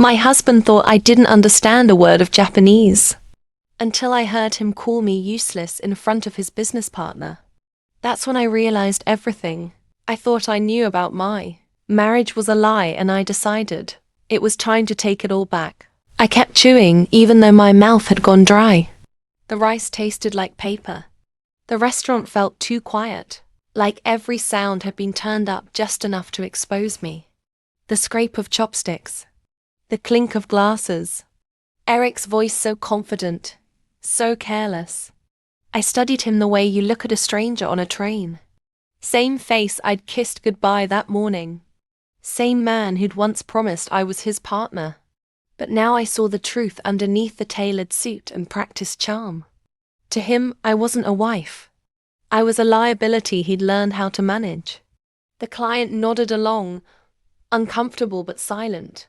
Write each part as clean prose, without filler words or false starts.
My husband thought I didn't understand a word of Japanese, until I heard him call me useless in front of his business partner. That's when I realized everything I thought I knew about my marriage was a lie, and I decided it was time to take it all back. I kept chewing even though my mouth had gone dry. The rice tasted like paper. The restaurant felt too quiet, like every sound had been turned up just enough to expose me. The scrape of chopsticks, the clink of glasses, Eric's voice so confident, so careless. I studied him the way you look at a stranger on a train. Same face I'd kissed goodbye that morning. Same man who'd once promised I was his partner. But now I saw the truth underneath the tailored suit and practiced charm. To him, I wasn't a wife. I was a liability he'd learned how to manage. The client nodded along, uncomfortable but silent.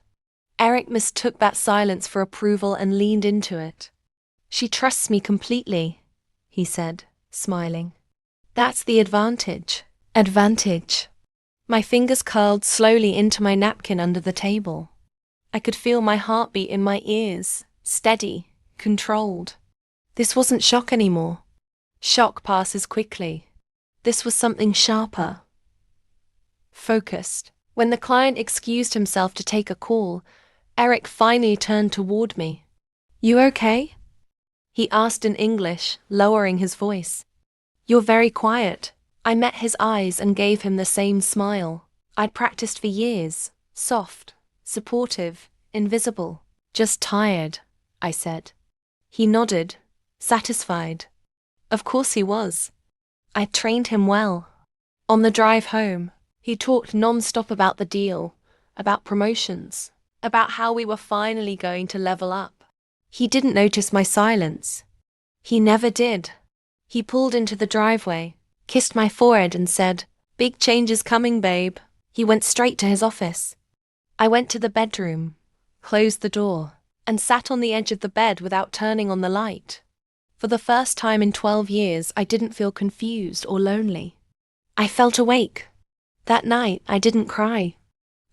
Eric mistook that silence for approval and leaned into it. "She trusts me completely," he said, smiling. "That's the advantage." Advantage. My fingers curled slowly into my napkin under the table. I could feel my heartbeat in my ears, steady, controlled. This wasn't shock anymore. Shock passes quickly. This was something sharper. Focused. When the client excused himself to take a call, Eric finally turned toward me. "You okay?" he asked in English, lowering his voice. "You're very quiet." I met his eyes and gave him the same smile I'd practiced for years. Soft, supportive, invisible. "Just tired," I said. He nodded, satisfied. Of course he was. I'd trained him well. On the drive home, he talked non-stop about the deal, about promotions, about how we were finally going to level up. He didn't notice my silence. He never did. He pulled into the driveway, kissed my forehead and said, "Big changes coming, babe." He went straight to his office. I went to the bedroom, closed the door, and sat on the edge of the bed without turning on the light. For the first time in 12 years, I didn't feel confused or lonely. I felt awake. That night, I didn't cry.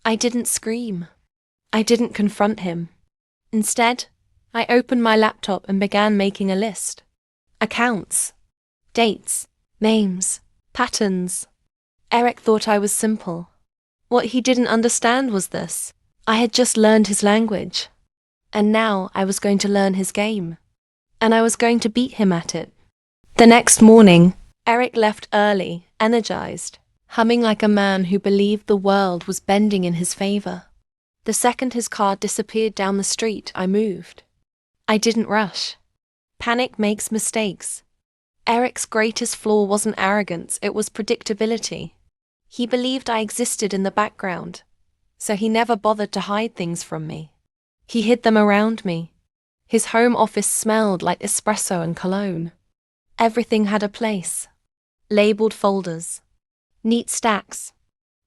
I didn't scream. I didn't confront him. Instead, I opened my laptop and began making a list. Accounts, dates, names, patterns. Eric thought I was simple. What he didn't understand was this. I had just learned his language. And now I was going to learn his game. And I was going to beat him at it. The next morning, Eric left early, energized, humming like a man who believed the world was bending in his favor. The second his car disappeared down the street, I moved. I didn't rush. Panic makes mistakes. Eric's greatest flaw wasn't arrogance, it was predictability. He believed I existed in the background, so he never bothered to hide things from me. He hid them around me. His home office smelled like espresso and cologne. Everything had a place. Labeled folders. Neat stacks.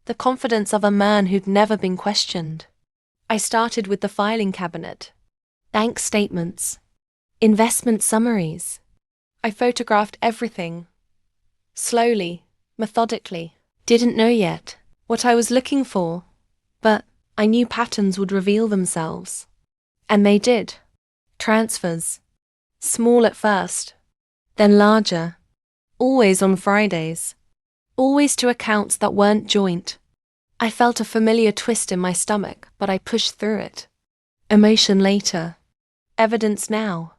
The confidence of a man who'd never been questioned. I started with the filing cabinet. Bank statements. Investment summaries. I photographed everything. Slowly, methodically. Didn't know yet what I was looking for, but I knew patterns would reveal themselves. And they did. Transfers. Small at first, then larger. Always on Fridays. Always to accounts that weren't joint. I felt a familiar twist in my stomach, but I pushed through it. Emotion later. Evidence now.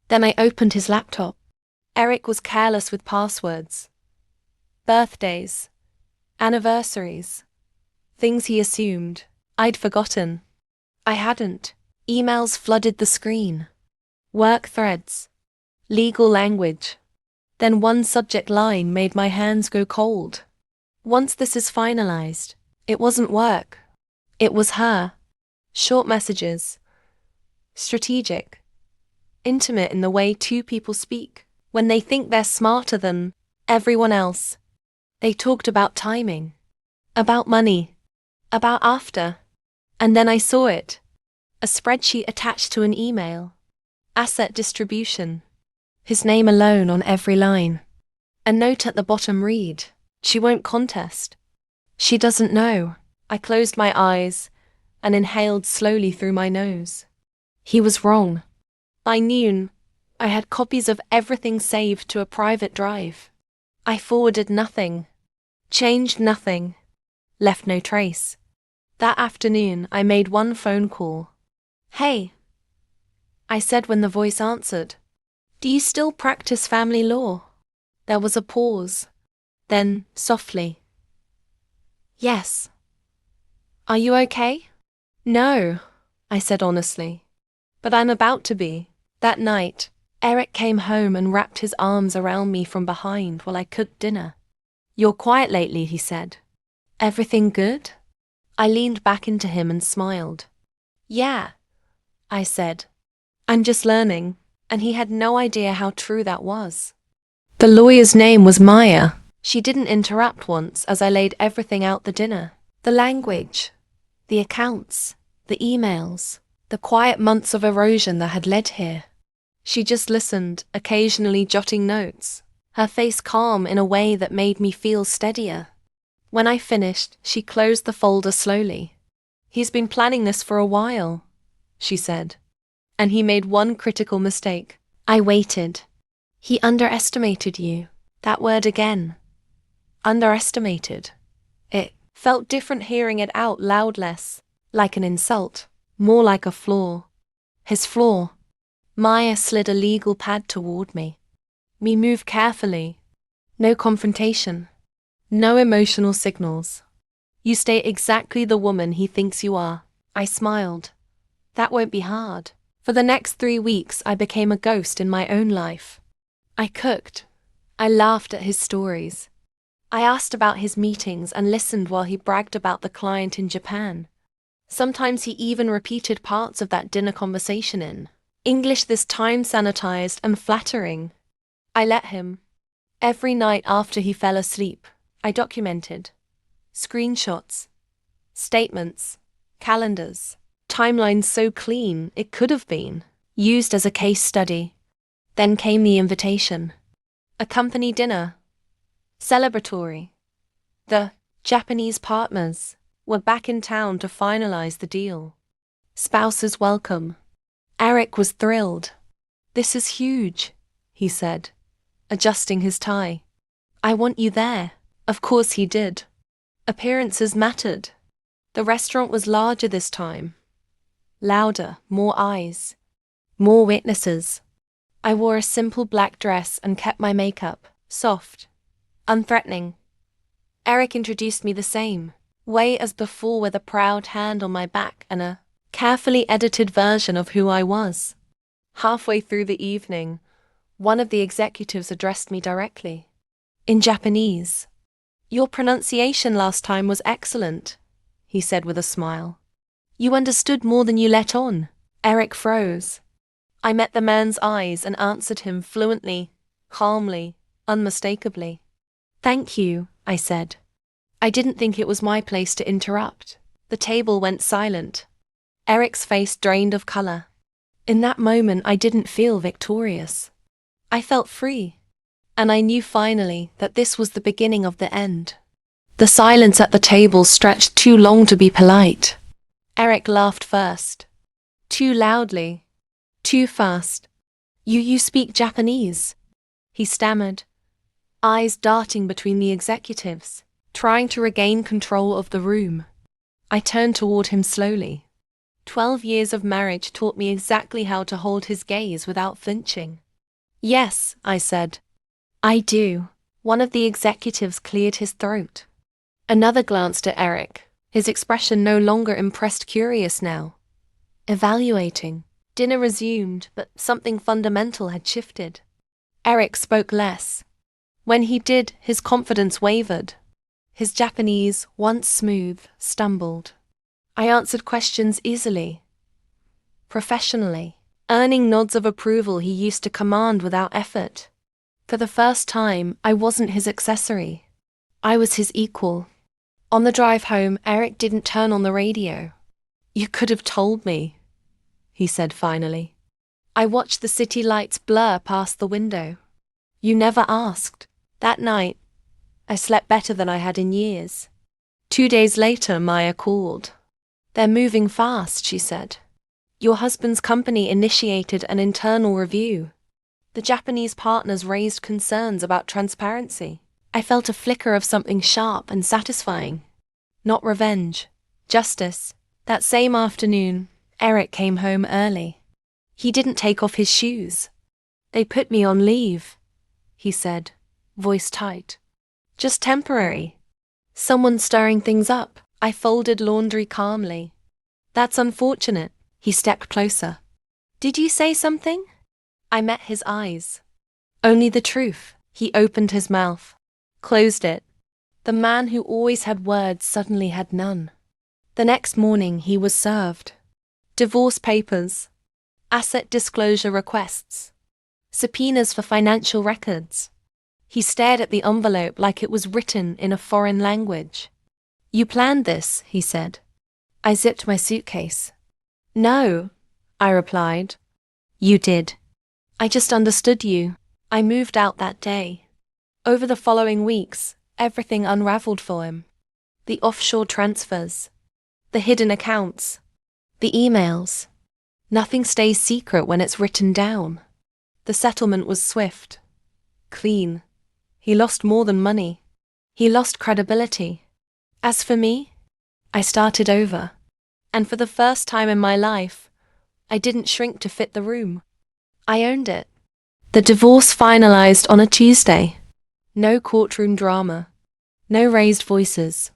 Then I opened his laptop. Eric was careless with passwords. Birthdays. Anniversaries. Things he assumed I'd forgotten. I hadn't. Emails flooded the screen. Work threads. Legal language. Then one subject line made my hands go cold. Once this is finalized, it wasn't work. It was her. Short messages. Strategic. Intimate in the way two people speak when they think they're smarter than everyone else. They talked about timing, about money, about after. And then I saw it. A spreadsheet attached to an email. Asset distribution. His name alone on every line. A note at the bottom read, "She won't contest. She doesn't know." I closed my eyes, and inhaled slowly through my nose. He was wrong. By noon, I had copies of everything saved to a private drive. I forwarded nothing, changed nothing, left no trace. That afternoon, I made one phone call. "Hey," I said when the voice answered. "Do you still practice family law?" There was a pause. Then, softly, "Yes." "Are you okay?" "No," I said honestly. "But I'm about to be." That night, Eric came home and wrapped his arms around me from behind while I cooked dinner. "You're quiet lately," he said. "Everything good?" I leaned back into him and smiled. "Yeah," I said. "I'm just learning," and he had no idea how true that was. The lawyer's name was Maya. She didn't interrupt once as I laid everything out: the dinner, the language, the accounts, the emails, the quiet months of erosion that had led here. She just listened, occasionally jotting notes, her face calm in a way that made me feel steadier. When I finished, she closed the folder slowly. "He's been planning this for a while," she said. "And he made one critical mistake." I waited. "He underestimated you." That word again. Underestimated. It felt different hearing it out loud, less like an insult, more like a flaw. His flaw. Maya slid a legal pad toward me. We moved carefully. No confrontation. No emotional signals. "You stay exactly the woman he thinks you are." I smiled. "That won't be hard." For the next 3 weeks, I became a ghost in my own life. I cooked. I laughed at his stories. I asked about his meetings and listened while he bragged about the client in Japan. Sometimes he even repeated parts of that dinner conversation in English, this time sanitized and flattering. I let him. Every night after he fell asleep, I documented. Screenshots, statements, calendars, timelines so clean it could have been used as a case study. Then came the invitation. A company dinner. Celebratory. The Japanese partners were back in town to finalize the deal. Spouses welcome. Eric was thrilled. "This is huge," he said, adjusting his tie. "I want you there." Of course he did. Appearances mattered. The restaurant was larger this time. Louder, more eyes, more witnesses. I wore a simple black dress and kept my makeup soft, unthreatening. Eric introduced me the same way as before, with a proud hand on my back and a carefully edited version of who I was. Halfway through the evening, one of the executives addressed me directly. In Japanese. "Your pronunciation last time was excellent," he said with a smile. "You understood more than you let on." Eric froze. I met the man's eyes and answered him fluently, calmly, unmistakably. "Thank you," I said. I didn't think it was my place to interrupt. The table went silent. Eric's face drained of color. In that moment, I didn't feel victorious. I felt free. And I knew finally that this was the beginning of the end. The silence at the table stretched too long to be polite. Eric laughed first. Too loudly. Too fast. You speak Japanese?" he stammered, eyes darting between the executives, trying to regain control of the room. I turned toward him slowly. 12 years of marriage taught me exactly how to hold his gaze without flinching. "Yes," I said. "I do." One of the executives cleared his throat. Another glanced at Eric, his expression no longer impressed, curious now. Evaluating. Dinner resumed, but something fundamental had shifted. Eric spoke less. When he did, his confidence wavered. His Japanese, once smooth, stumbled. I answered questions easily, professionally, earning nods of approval he used to command without effort. For the first time, I wasn't his accessory. I was his equal. On the drive home, Eric didn't turn on the radio. "You could have told me," he said finally. I watched the city lights blur past the window. "You never asked." That night, I slept better than I had in years. 2 days later, Maya called. They're moving fast, she said. Your husband's company initiated an internal review. The Japanese partners raised concerns about transparency. I felt a flicker of something sharp and satisfying. Not revenge. Justice. That same afternoon, Eric came home early. He didn't take off his shoes. They put me on leave, he said, voice tight. Just temporary. Someone stirring things up. I folded laundry calmly. That's unfortunate. He stepped closer. Did you say something? I met his eyes. Only the truth. He opened his mouth, closed it. The man who always had words suddenly had none. The next morning he was served. Divorce papers, asset disclosure requests, subpoenas for financial records. He stared at the envelope like it was written in a foreign language. You planned this, he said. I zipped my suitcase. No, I replied. You did. I just understood you. I moved out that day. Over the following weeks, everything unraveled for him. The offshore transfers, the hidden accounts, the emails. Nothing stays secret when it's written down. The settlement was swift, clean. He lost more than money. He lost credibility. As for me, I started over. And for the first time in my life, I didn't shrink to fit the room. I owned it. The divorce finalized on a Tuesday. No courtroom drama. No raised voices.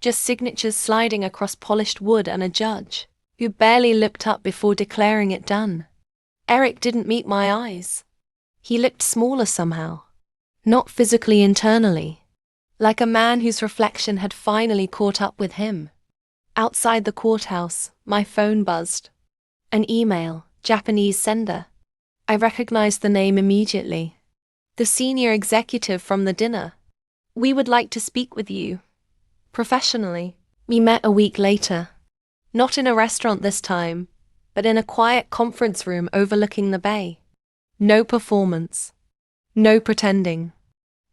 Just signatures sliding across polished wood and a judge who barely looked up before declaring it done. Eric didn't meet my eyes. He looked smaller somehow. Not physically, internally. Like a man whose reflection had finally caught up with him. Outside the courthouse, my phone buzzed. An email, Japanese sender. I recognized the name immediately. The senior executive from the dinner. We would like to speak with you. Professionally. We met a week later. Not in a restaurant this time, but in a quiet conference room overlooking the bay. No performance. No pretending.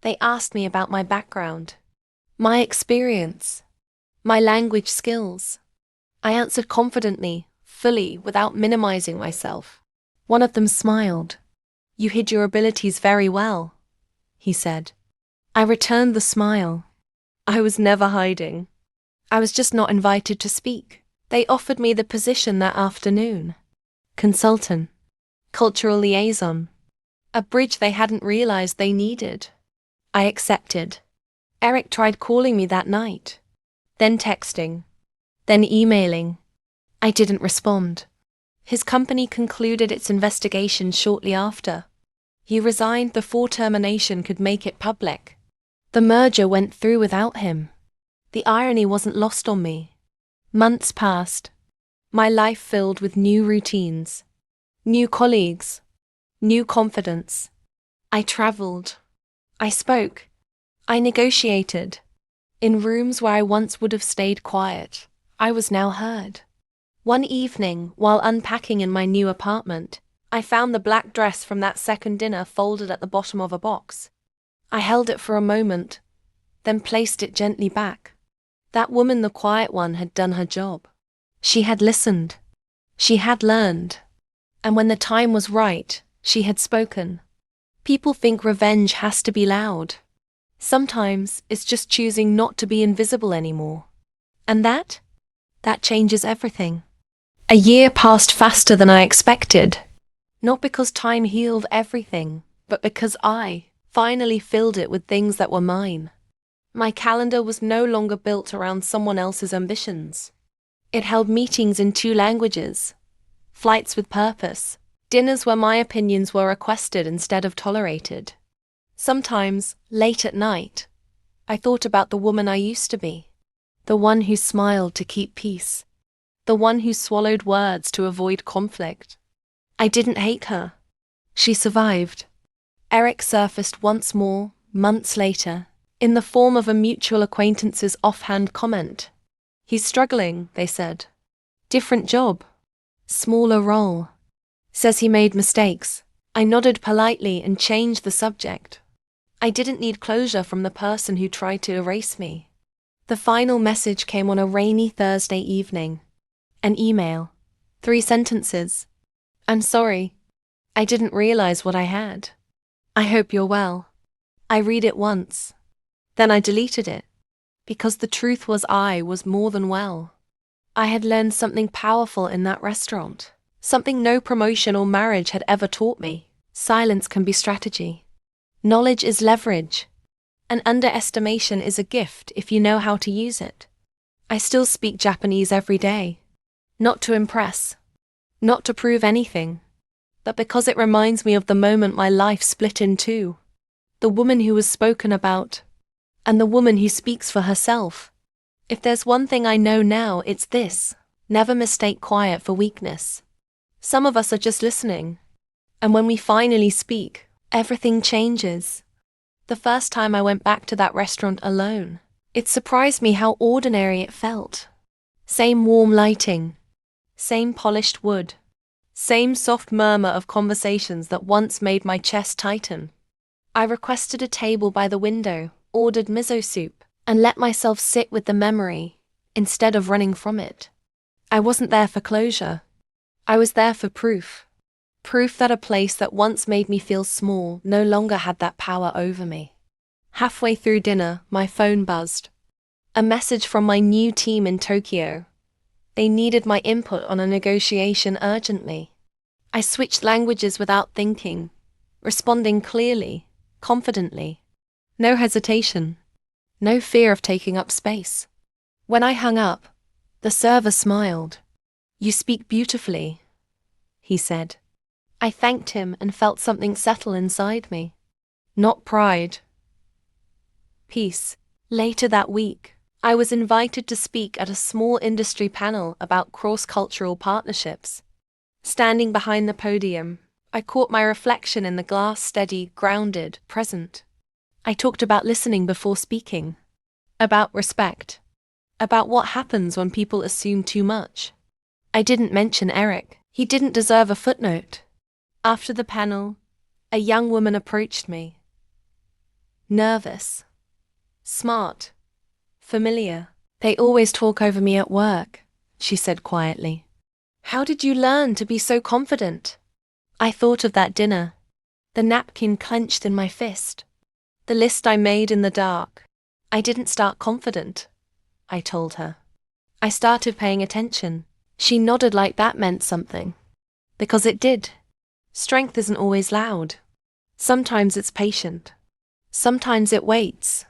They asked me about my background, my experience, my language skills. I answered confidently, fully, without minimizing myself. One of them smiled. You hid your abilities very well, he said. I returned the smile. I was never hiding. I was just not invited to speak. They offered me the position that afternoon. Consultant. Cultural liaison. A bridge they hadn't realized they needed. I accepted. Eric tried calling me that night. Then texting. Then emailing. I didn't respond. His company concluded its investigation shortly after. He resigned before termination could make it public. The merger went through without him. The irony wasn't lost on me. Months passed. My life filled with new routines, new colleagues, new confidence. I traveled. I spoke. I negotiated. In rooms where I once would have stayed quiet, I was now heard. One evening, while unpacking in my new apartment, I found the black dress from that second dinner folded at the bottom of a box. I held it for a moment, then placed it gently back. That woman, the quiet one, had done her job. She had listened. She had learned. And when the time was right, she had spoken. People think revenge has to be loud. Sometimes it's just choosing not to be invisible anymore. And that changes everything. A year passed faster than I expected. Not because time healed everything, but because I finally filled it with things that were mine. My calendar was no longer built around someone else's ambitions. It held meetings in 2 languages, flights with purpose, dinners where my opinions were requested instead of tolerated. Sometimes, late at night, I thought about the woman I used to be, the one who smiled to keep peace, the one who swallowed words to avoid conflict. I didn't hate her. She survived. Eric surfaced once more, months later, in the form of a mutual acquaintance's offhand comment. He's struggling, they said. Different job. Smaller role. Says he made mistakes. I nodded politely and changed the subject. I didn't need closure from the person who tried to erase me. The final message came on a rainy Thursday evening. An email. 3 sentences. I'm sorry. I didn't realize what I had. I hope you're well. I read it once. Then I deleted it. Because the truth was I was more than well. I had learned something powerful in that restaurant. Something no promotion or marriage had ever taught me. Silence can be strategy. Knowledge is leverage. And underestimation is a gift if you know how to use it. I still speak Japanese every day. Not to impress. Not to prove anything. But because it reminds me of the moment my life split in two. The woman who was spoken about. And the woman who speaks for herself. If there's one thing I know now, it's this. Never mistake quiet for weakness. Some of us are just listening. And when we finally speak, everything changes. The first time I went back to that restaurant alone, it surprised me how ordinary it felt. Same warm lighting. Same polished wood. Same soft murmur of conversations that once made my chest tighten. I requested a table by the window, ordered miso soup, and let myself sit with the memory, instead of running from it. I wasn't there for closure. I was there for proof. Proof that a place that once made me feel small no longer had that power over me. Halfway through dinner, my phone buzzed. A message from my new team in Tokyo. They needed my input on a negotiation urgently. I switched languages without thinking, responding clearly, confidently. No hesitation. No fear of taking up space. When I hung up, the server smiled. "You speak beautifully," he said. I thanked him and felt something settle inside me. Not pride. Peace. Later that week, I was invited to speak at a small industry panel about cross-cultural partnerships. Standing behind the podium, I caught my reflection in the glass, steady, grounded, present. I talked about listening before speaking. About respect. About what happens when people assume too much. I didn't mention Eric. He didn't deserve a footnote. After the panel, a young woman approached me. Nervous. Smart. Familiar. "They always talk over me at work," she said quietly. "How did you learn to be so confident?" I thought of that dinner. The napkin clenched in my fist. The list I made in the dark. I didn't start confident, I told her. I started paying attention. She nodded like that meant something. Because it did. Strength isn't always loud. Sometimes it's patient. Sometimes it waits.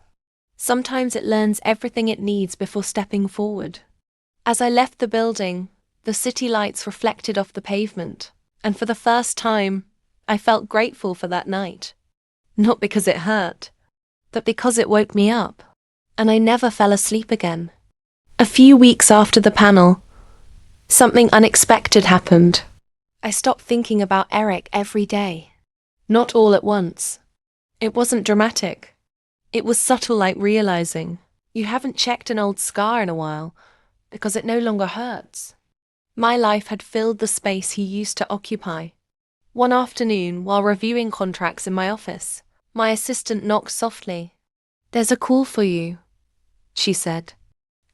Sometimes it learns everything it needs before stepping forward. As I left the building, the city lights reflected off the pavement, and for the first time, I felt grateful for that night. Not because it hurt, but because it woke me up, and I never fell asleep again. A few weeks after the panel, something unexpected happened. I stopped thinking about Eric every day. Not all at once. It wasn't dramatic. It was subtle, like realizing you haven't checked an old scar in a while because it no longer hurts. My life had filled the space he used to occupy. One afternoon, while reviewing contracts in my office, my assistant knocked softly. "There's a call for you," she said.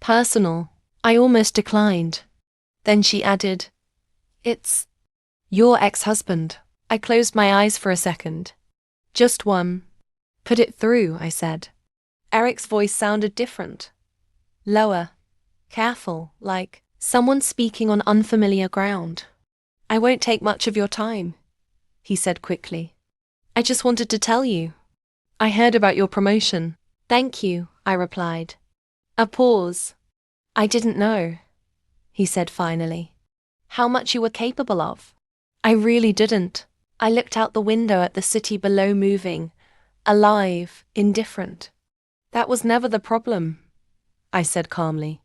Personal. I almost declined. Then she added, "It's your ex-husband." I closed my eyes for a second. Just one. "Put it through," I said. Eric's voice sounded different. Lower. Careful, like someone speaking on unfamiliar ground. "I won't take much of your time," he said quickly. "I just wanted to tell you. I heard about your promotion." "Thank you," I replied. A pause. "I didn't know," he said finally, "how much you were capable of." I really didn't. I looked out the window at the city below, moving, alive, indifferent. "That was never the problem," I said calmly.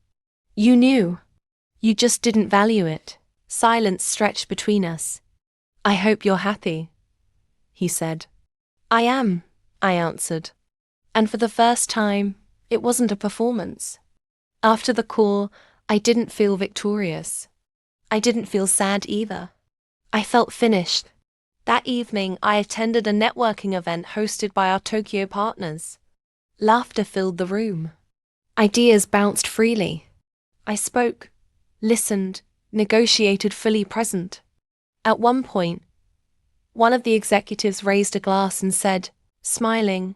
"You knew. You just didn't value it." Silence stretched between us. "I hope you're happy," he said. "I am," I answered. And for the first time, it wasn't a performance. After the call, I didn't feel victorious. I didn't feel sad either. I felt finished. That evening, I attended a networking event hosted by our Tokyo partners. Laughter filled the room. Ideas bounced freely. I spoke, listened, negotiated fully present. At one point, one of the executives raised a glass and said, smiling,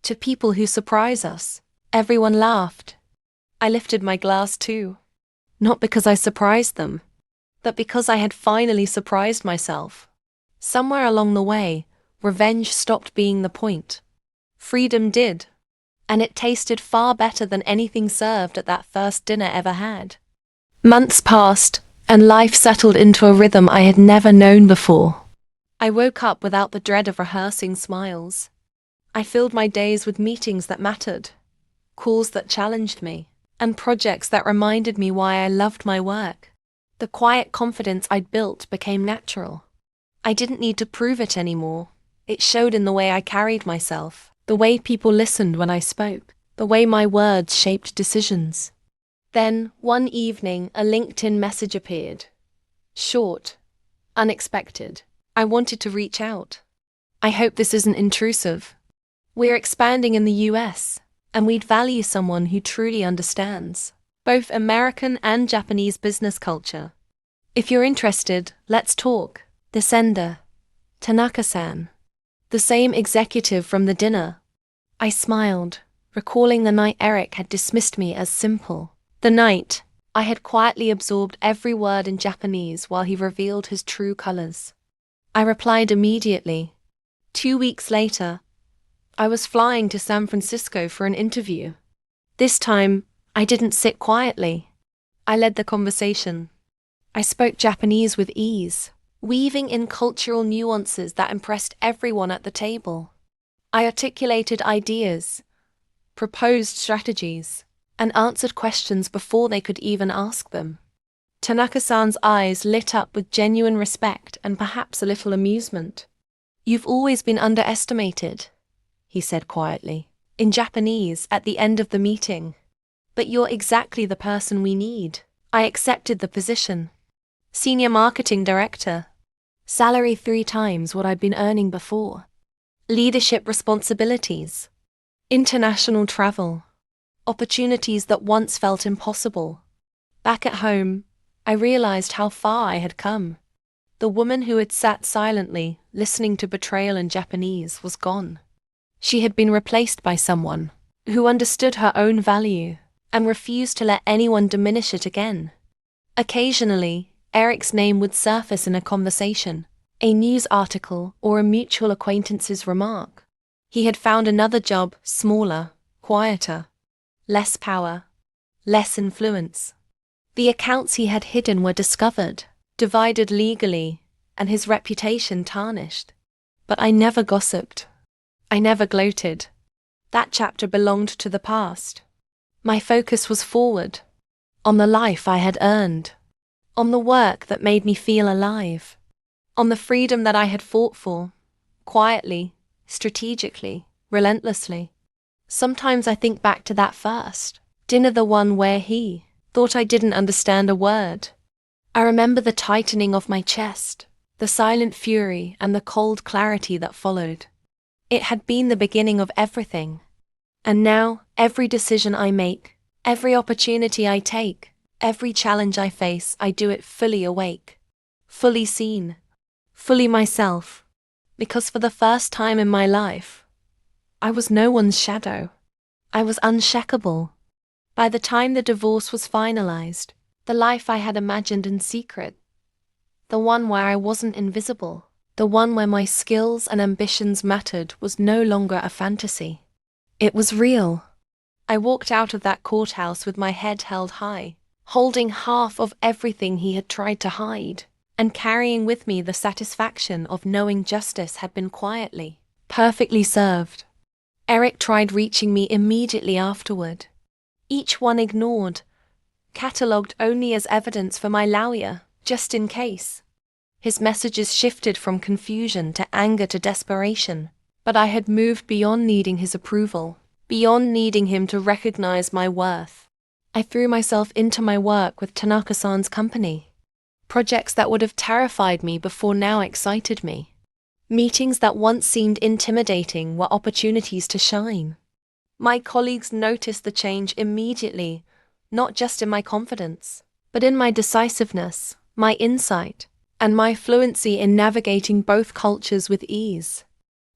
"To people who surprise us." Everyone laughed. I lifted my glass too. Not because I surprised them, but because I had finally surprised myself. Somewhere along the way, revenge stopped being the point. Freedom did. And it tasted far better than anything served at that first dinner ever had. Months passed, and life settled into a rhythm I had never known before. I woke up without the dread of rehearsing smiles. I filled my days with meetings that mattered, calls that challenged me, and projects that reminded me why I loved my work. The quiet confidence I'd built became natural. I didn't need to prove it anymore. It showed in the way I carried myself, the way people listened when I spoke, the way my words shaped decisions. Then, one evening, a LinkedIn message appeared. Short, unexpected. I wanted to reach out. "I hope this isn't intrusive. We're expanding in the US, and we'd value someone who truly understands both American and Japanese business culture. If you're interested, let's talk." The sender, Tanaka-san, the same executive from the dinner. I smiled, recalling the night Eric had dismissed me as simple. The night I had quietly absorbed every word in Japanese while he revealed his true colors. I replied immediately. 2 weeks later, I was flying to San Francisco for an interview. This time, I didn't sit quietly. I led the conversation. I spoke Japanese with ease, weaving in cultural nuances that impressed everyone at the table. I articulated ideas, proposed strategies, and answered questions before they could even ask them. Tanaka-san's eyes lit up with genuine respect and perhaps a little amusement. "You've always been underestimated," he said quietly, in Japanese at the end of the meeting. "But you're exactly the person we need." I accepted the position. Senior Marketing Director. Salary 3 times what I'd been earning before. Leadership responsibilities. International travel. Opportunities that once felt impossible. Back at home, I realized how far I had come. The woman who had sat silently, listening to betrayal in Japanese, was gone. She had been replaced by someone who understood her own value and refused to let anyone diminish it again. Occasionally, Eric's name would surface in a conversation, a news article, or a mutual acquaintance's remark. He had found another job, smaller, quieter, less power, less influence. The accounts he had hidden were discovered, divided legally, and his reputation tarnished. But I never gossiped. I never gloated. That chapter belonged to the past. My focus was forward, on the life I had earned, on the work that made me feel alive, on the freedom that I had fought for, quietly, strategically, relentlessly. Sometimes I think back to that first dinner, the one where he thought I didn't understand a word. I remember the tightening of my chest, the silent fury and the cold clarity that followed. It had been the beginning of everything. And now, every decision I make, every opportunity I take, every challenge I face, I do it fully awake, fully seen, fully myself. Because for the first time in my life, I was no one's shadow. I was unshakable. By the time the divorce was finalized, the life I had imagined in secret, the one where I wasn't invisible, the one where my skills and ambitions mattered, was no longer a fantasy. It was real. I walked out of that courthouse with my head held high, holding half of everything he had tried to hide, and carrying with me the satisfaction of knowing justice had been quietly, perfectly served. Eric tried reaching me immediately afterward. Each one ignored, catalogued only as evidence for my lawyer, just in case. His messages shifted from confusion to anger to desperation, but I had moved beyond needing his approval, beyond needing him to recognize my worth. I threw myself into my work with Tanaka-san's company. Projects that would have terrified me before now excited me. Meetings that once seemed intimidating were opportunities to shine. My colleagues noticed the change immediately, not just in my confidence, but in my decisiveness, my insight, and my fluency in navigating both cultures with ease.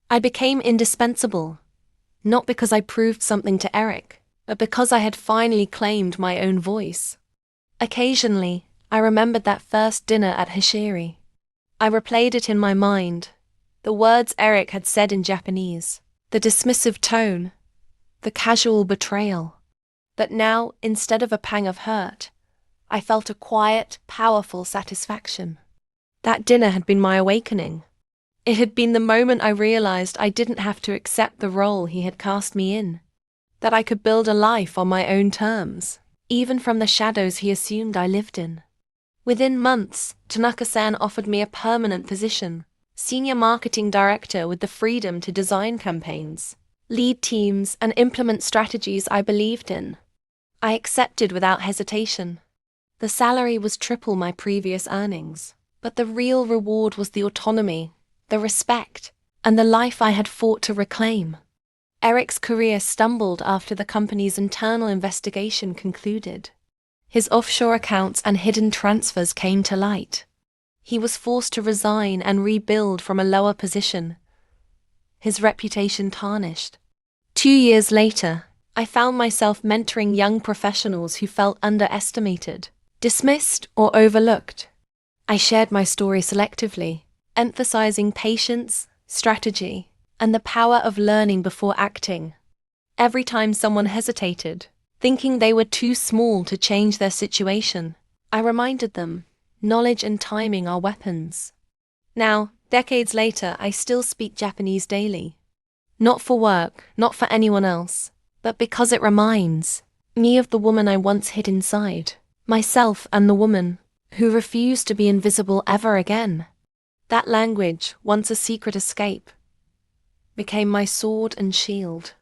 I became indispensable, not because I proved something to Eric, but because I had finally claimed my own voice. Occasionally, I remembered that first dinner at Hishiri. I replayed it in my mind, the words Eric had said in Japanese, the dismissive tone, the casual betrayal. But now, instead of a pang of hurt, I felt a quiet, powerful satisfaction. That dinner had been my awakening. It had been the moment I realized I didn't have to accept the role he had cast me in, that I could build a life on my own terms, even from the shadows he assumed I lived in. Within months, Tanaka-san offered me a permanent position, senior marketing director with the freedom to design campaigns, lead teams, and implement strategies I believed in. I accepted without hesitation. The salary was triple my previous earnings, but the real reward was the autonomy, the respect, and the life I had fought to reclaim. Eric's career stumbled after the company's internal investigation concluded. His offshore accounts and hidden transfers came to light. He was forced to resign and rebuild from a lower position, his reputation tarnished. 2 years later, I found myself mentoring young professionals who felt underestimated, dismissed, or overlooked. I shared my story selectively, emphasizing patience, strategy, and the power of learning before acting. Every time someone hesitated, thinking they were too small to change their situation, I reminded them, knowledge and timing are weapons. Now, decades later, I still speak Japanese daily. Not for work, not for anyone else, but because it reminds me of the woman I once hid inside, myself and the woman who refused to be invisible ever again. That language, once a secret escape, became my sword and shield.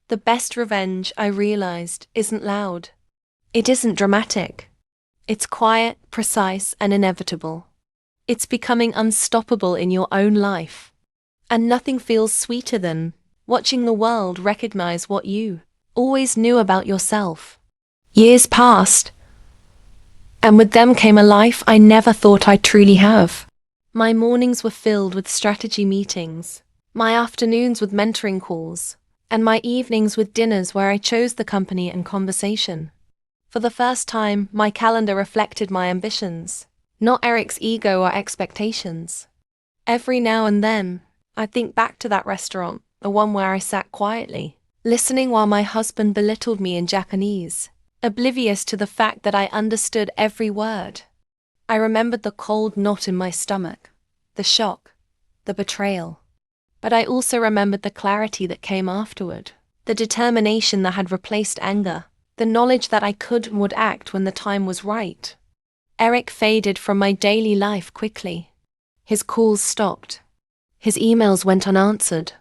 The best revenge, I realized, isn't loud. It isn't dramatic. It's quiet, precise, and inevitable. It's becoming unstoppable in your own life. And nothing feels sweeter than watching the world recognize what you always knew about yourself. Years passed, and with them came a life I never thought I'd truly have. My mornings were filled with strategy meetings, my afternoons with mentoring calls, and my evenings with dinners where I chose the company and conversation. For the first time, my calendar reflected my ambitions, not Eric's ego or expectations. Every now and then, I'd think back to that restaurant, the one where I sat quietly, listening while my husband belittled me in Japanese, oblivious to the fact that I understood every word. I remembered the cold knot in my stomach, the shock, the betrayal. But I also remembered the clarity that came afterward, the determination that had replaced anger, the knowledge that I could and would act when the time was right. Eric faded from my daily life quickly. His calls stopped. His emails went unanswered.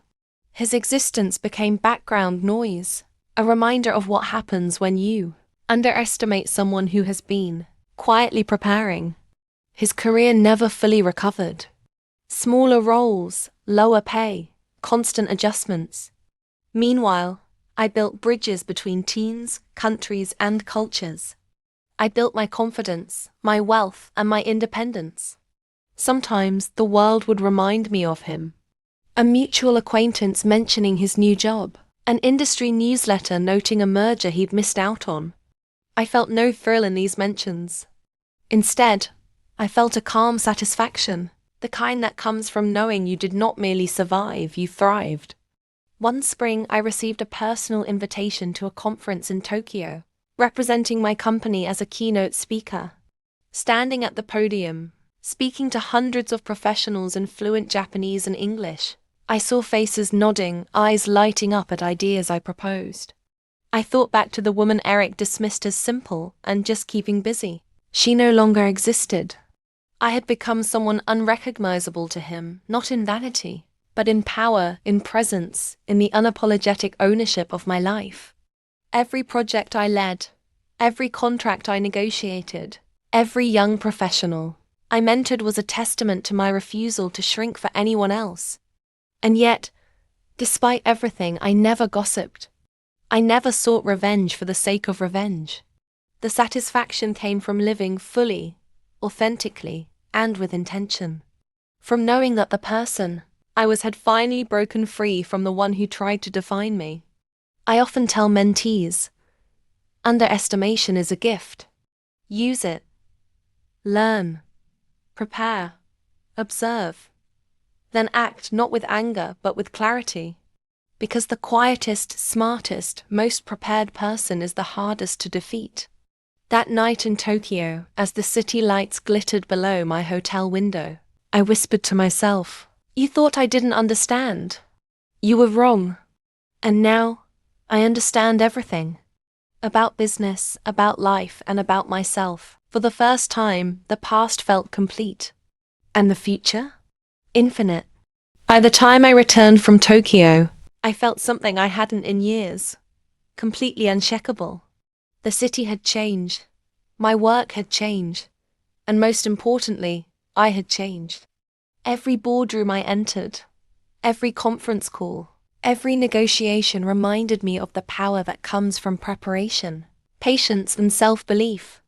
His existence became background noise, a reminder of what happens when you underestimate someone who has been quietly preparing. His career never fully recovered. Smaller roles, lower pay, constant adjustments. Meanwhile, I built bridges between teams, countries, and cultures. I built my confidence, my wealth, and my independence. Sometimes the world would remind me of him. A mutual acquaintance mentioning his new job, an industry newsletter noting a merger he'd missed out on. I felt no thrill in these mentions. Instead, I felt a calm satisfaction, the kind that comes from knowing you did not merely survive, you thrived. One spring, I received a personal invitation to a conference in Tokyo, representing my company as a keynote speaker. Standing at the podium, speaking to hundreds of professionals in fluent Japanese and English, I saw faces nodding, eyes lighting up at ideas I proposed. I thought back to the woman Eric dismissed as simple and just keeping busy. She no longer existed. I had become someone unrecognizable to him, not in vanity, but in power, in presence, in the unapologetic ownership of my life. Every project I led, every contract I negotiated, every young professional I mentored was a testament to my refusal to shrink for anyone else. And yet, despite everything, I never gossiped. I never sought revenge for the sake of revenge. The satisfaction came from living fully, authentically, and with intention. From knowing that the person I was had finally broken free from the one who tried to define me. I often tell mentees, underestimation is a gift. Use it. Learn. Prepare. Observe. Then act not with anger but with clarity. Because the quietest, smartest, most prepared person is the hardest to defeat. That night in Tokyo, as the city lights glittered below my hotel window, I whispered to myself, "You thought I didn't understand. You were wrong. And now, I understand everything. About business, about life, and about myself. For the first time, the past felt complete. And the future? Infinite." By the time I returned from Tokyo, I felt something I hadn't in years. Completely unshakable. The city had changed. My work had changed. And most importantly, I had changed. Every boardroom I entered, every conference call, every negotiation reminded me of the power that comes from preparation, patience, and self-belief.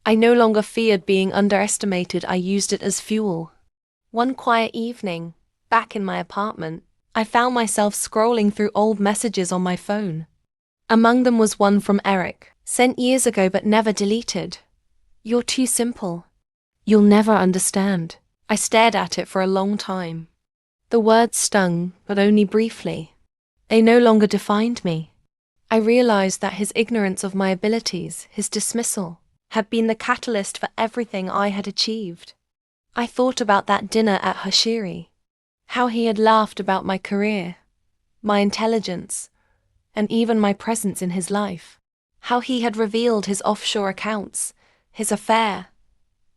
I no longer feared being underestimated, I used it as fuel. One quiet evening, back in my apartment, I found myself scrolling through old messages on my phone. Among them was one from Eric, sent years ago but never deleted. "You're too simple. You'll never understand." I stared at it for a long time. The words stung, but only briefly. They no longer defined me. I realized that his ignorance of my abilities, his dismissal, had been the catalyst for everything I had achieved. I thought about that dinner at Hoshiri, how he had laughed about my career, my intelligence, and even my presence in his life, how he had revealed his offshore accounts, his affair,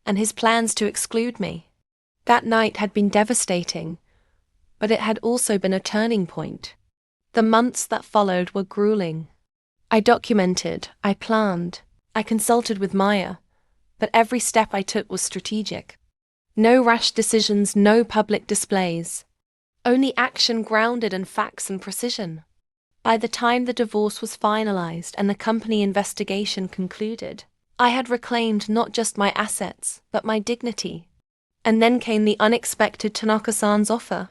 and his plans to exclude me. That night had been devastating, but it had also been a turning point. The months that followed were grueling. I documented, I planned, I consulted with Maya, but every step I took was strategic. No rash decisions, no public displays. Only action grounded in facts and precision. By the time the divorce was finalized and the company investigation concluded, I had reclaimed not just my assets, but my dignity. And then came the unexpected Tanaka-san's offer.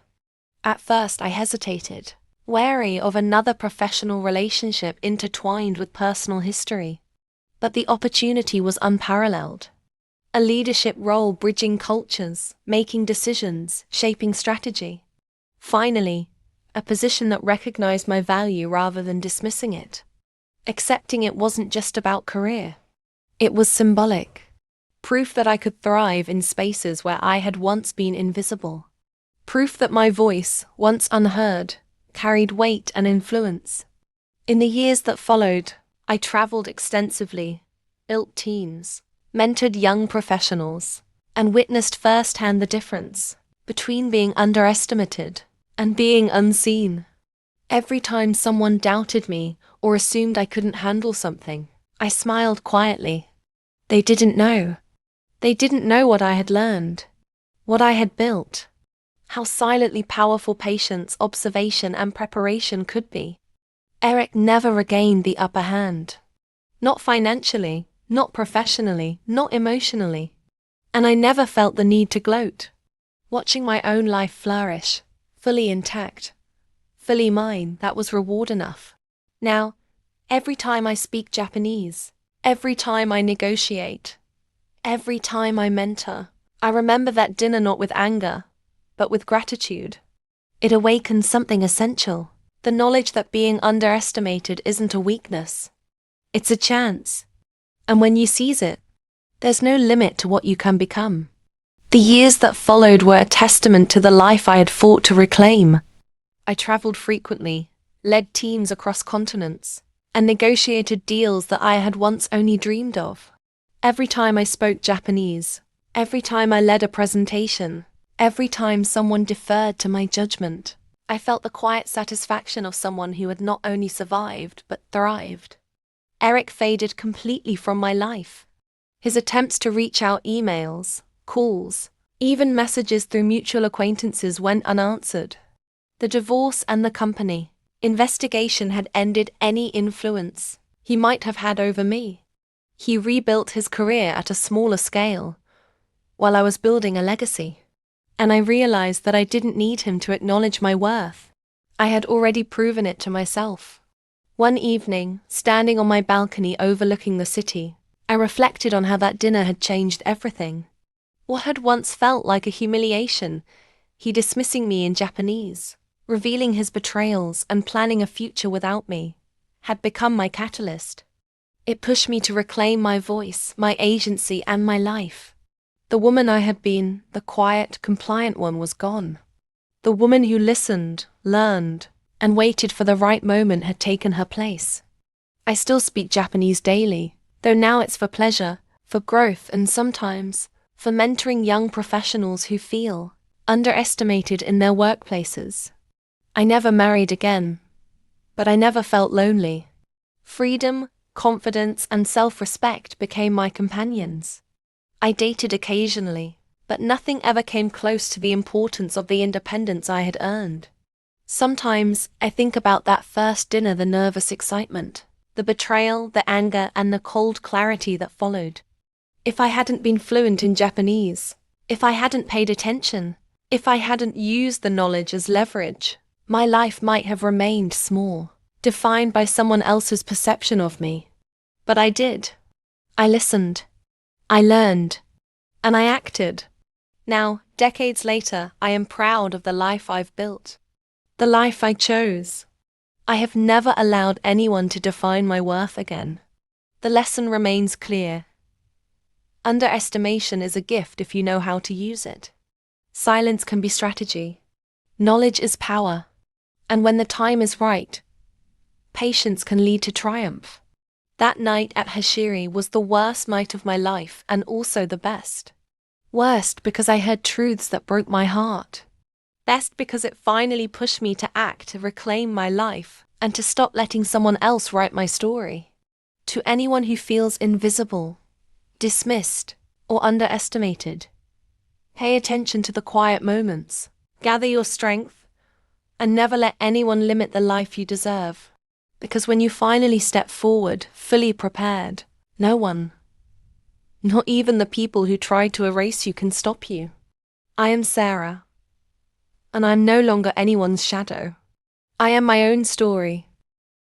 At first I hesitated, wary of another professional relationship intertwined with personal history. But the opportunity was unparalleled. A leadership role bridging cultures, making decisions, shaping strategy. Finally, a position that recognized my value rather than dismissing it. Accepting it wasn't just about career. It was symbolic. Proof that I could thrive in spaces where I had once been invisible. Proof that my voice, once unheard, carried weight and influence. In the years that followed, I traveled extensively, built teams, mentored young professionals, and witnessed firsthand the difference between being underestimated and being unseen. Every time someone doubted me or assumed I couldn't handle something, I smiled quietly. They didn't know. They didn't know what I had learned, what I had built, how silently powerful patience, observation, and preparation could be. Eric never regained the upper hand. Not financially, not professionally, not emotionally. And I never felt the need to gloat. Watching my own life flourish, fully intact, fully mine, that was reward enough. Now, every time I speak Japanese, every time I negotiate, every time I mentor, I remember that dinner not with anger, but with gratitude. It awakens something essential, the knowledge that being underestimated isn't a weakness. It's a chance. And when you seize it, there's no limit to what you can become. The years that followed were a testament to the life I had fought to reclaim. I traveled frequently, led teams across continents, and negotiated deals that I had once only dreamed of. Every time I spoke Japanese, every time I led a presentation, every time someone deferred to my judgment, I felt the quiet satisfaction of someone who had not only survived, but thrived. Eric faded completely from my life. His attempts to reach out, emails, calls, even messages through mutual acquaintances went unanswered. The divorce and the company investigation had ended any influence he might have had over me. He rebuilt his career at a smaller scale, while I was building a legacy. And I realized that I didn't need him to acknowledge my worth. I had already proven it to myself. One evening, standing on my balcony overlooking the city, I reflected on how that dinner had changed everything. What had once felt like a humiliation, he dismissing me in Japanese, revealing his betrayals and planning a future without me, had become my catalyst. It pushed me to reclaim my voice, my agency, and my life. The woman I had been, the quiet, compliant one, was gone. The woman who listened, learned, and waited for the right moment had taken her place. I still speak Japanese daily, though now it's for pleasure, for growth, and sometimes for mentoring young professionals who feel underestimated in their workplaces. I never married again, but I never felt lonely. Freedom, confidence, and self-respect became my companions. I dated occasionally, but nothing ever came close to the importance of the independence I had earned. Sometimes I think about that first dinner, the nervous excitement, the betrayal, the anger, and the cold clarity that followed. If I hadn't been fluent in Japanese, if I hadn't paid attention, if I hadn't used the knowledge as leverage, my life might have remained small, defined by someone else's perception of me. But I did. I listened. I learned. And I acted. Now, decades later, I am proud of the life I've built. The life I chose. I have never allowed anyone to define my worth again. The lesson remains clear. Underestimation is a gift if you know how to use it. Silence can be strategy. Knowledge is power. And when the time is right, patience can lead to triumph. That night at Hashiri was the worst night of my life and also the best. Worst because I heard truths that broke my heart. Best because it finally pushed me to act, to reclaim my life, and to stop letting someone else write my story. To anyone who feels invisible, dismissed, or underestimated, pay attention to the quiet moments. Gather your strength, and never let anyone limit the life you deserve. Because when you finally step forward, fully prepared, no one, not even the people who tried to erase you, can stop you. I am Sarah, and I am no longer anyone's shadow. I am my own story,